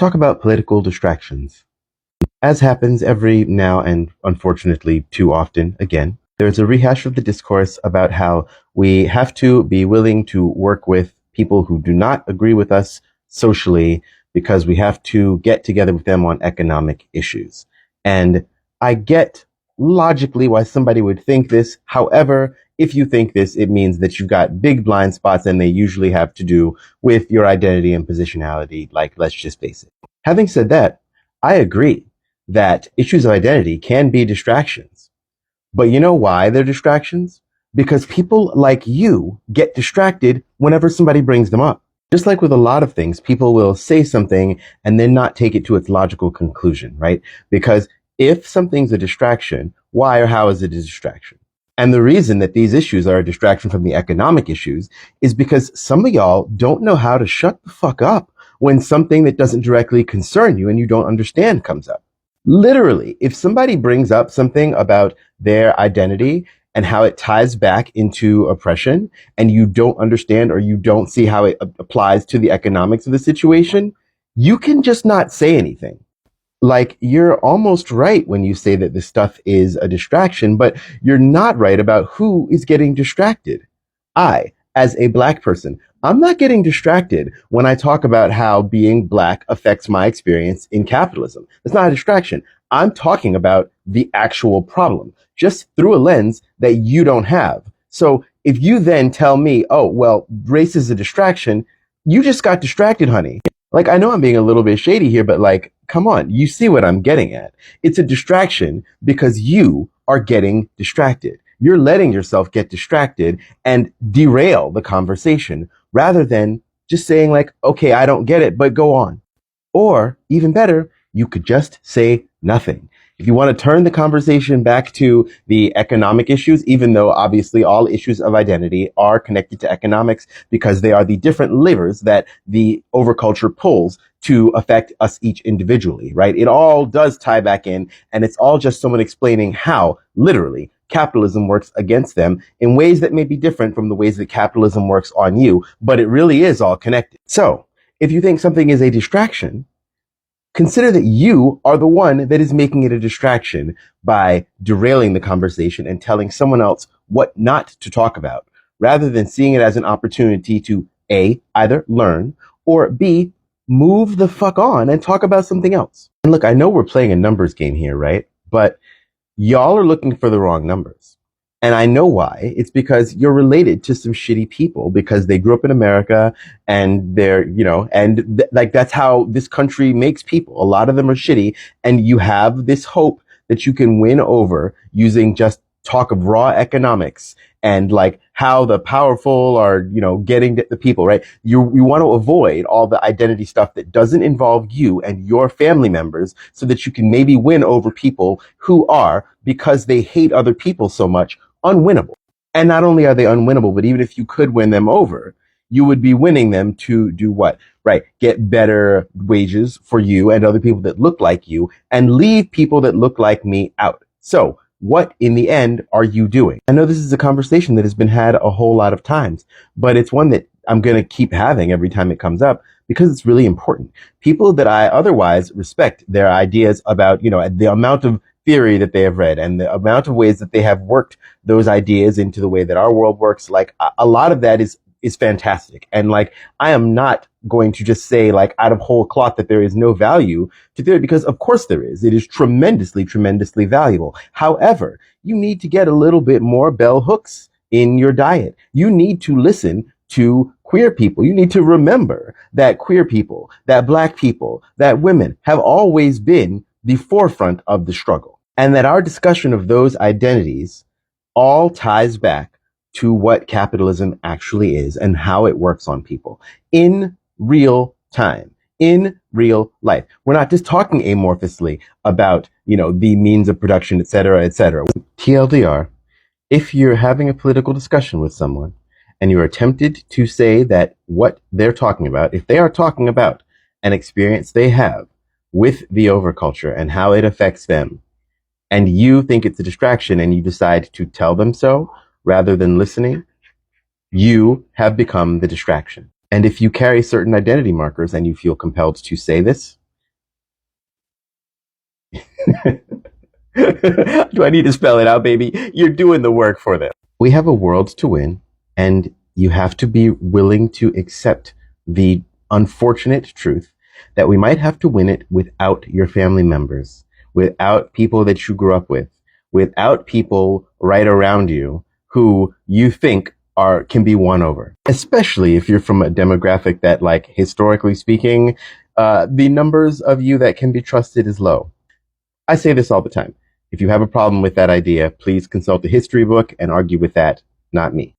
talk about political distractions. As happens every now and unfortunately too often again, there's a rehash of the discourse about how we have to be willing to work with people who do not agree with us socially because we have to get together with them on economic issues. And I get logically why somebody would think this. However, if you think this, it means that you've got big blind spots and they usually have to do with your identity and positionality. Like, let's just face it. Having said that, I agree that issues of identity can be distractions. But you know why they're distractions? Because people like you get distracted whenever somebody brings them up. Just like with a lot of things, people will say something and then not take it to its logical conclusion, right? Because if something's a distraction, why or how is it a distraction? And the reason that these issues are a distraction from the economic issues is because some of y'all don't know how to shut the fuck up when something that doesn't directly concern you and you don't understand comes up. Literally, if somebody brings up something about their identity and how it ties back into oppression and you don't understand or you don't see how it applies to the economics of the situation, you can just not say anything. Like, you're almost right when you say that this stuff is a distraction, but you're not right about who is getting distracted. I, as a black person, I'm not getting distracted when I talk about how being black affects my experience in capitalism. It's not a distraction. I'm talking about the actual problem, just through a lens that you don't have. So if you then tell me, oh, well, race is a distraction, you just got distracted, honey. Like, I know I'm being a little bit shady here, but like, come on, you see what I'm getting at. It's a distraction because you are getting distracted. You're letting yourself get distracted and derail the conversation rather than just saying like, okay, I don't get it, but go on. Or even better, you could just say nothing. If you want to turn the conversation back to the economic issues, even though obviously all issues of identity are connected to economics because they are the different levers that the overculture pulls to affect us each individually, right? It all does tie back in, and it's all just someone explaining how, literally, capitalism works against them in ways that may be different from the ways that capitalism works on you, but it really is all connected. So, if you think something is a distraction, consider that you are the one that is making it a distraction by derailing the conversation and telling someone else what not to talk about, rather than seeing it as an opportunity to A, either learn, or B, move the fuck on and talk about something else. And look, I know we're playing a numbers game here, right? But y'all are looking for the wrong numbers. And I know why. It's because you're related to some shitty people because they grew up in America and they're, like that's how this country makes people. A lot of them are shitty, and you have this hope that you can win over using just talk of raw economics and like how the powerful are, getting the people, right? You want to avoid all the identity stuff that doesn't involve you and your family members so that you can maybe win over people who are, because they hate other people so much, unwinnable. And not only are they unwinnable, but even if you could win them over, you would be winning them to do what? Right. Get better wages for you and other people that look like you and leave people that look like me out. So what in the end are you doing? I know this is a conversation that has been had a whole lot of times, but it's one that I'm going to keep having every time it comes up because it's really important. People that I otherwise respect their ideas about, the amount of theory that they have read and the amount of ways that they have worked those ideas into the way that our world works, like a lot of that is fantastic. And like, I am not going to just say like out of whole cloth that there is no value to theory, because of course there is. It is tremendously, tremendously valuable. However, you need to get a little bit more bell hooks in your diet. You need to listen to queer people. You need to remember that queer people, that black people, that women have always been the forefront of the struggle, and that our discussion of those identities all ties back to what capitalism actually is and how it works on people in real time, in real life. We're not just talking amorphously about, the means of production, et cetera, et cetera. TLDR, if you're having a political discussion with someone and you're tempted to say that what they're talking about, if they are talking about an experience they have with the overculture and how it affects them, and you think it's a distraction and you decide to tell them so rather than listening, you have become the distraction. And if you carry certain identity markers and you feel compelled to say this, Do I need to spell it out, baby? You're doing the work for them. We have a world to win, and you have to be willing to accept the unfortunate truth that we might have to win it without your family members, without people that you grew up with, without people right around you who you think can be won over. Especially if you're from a demographic that, like, historically speaking, the numbers of you that can be trusted is low. I say this all the time. If you have a problem with that idea, please consult a history book and argue with that, not me.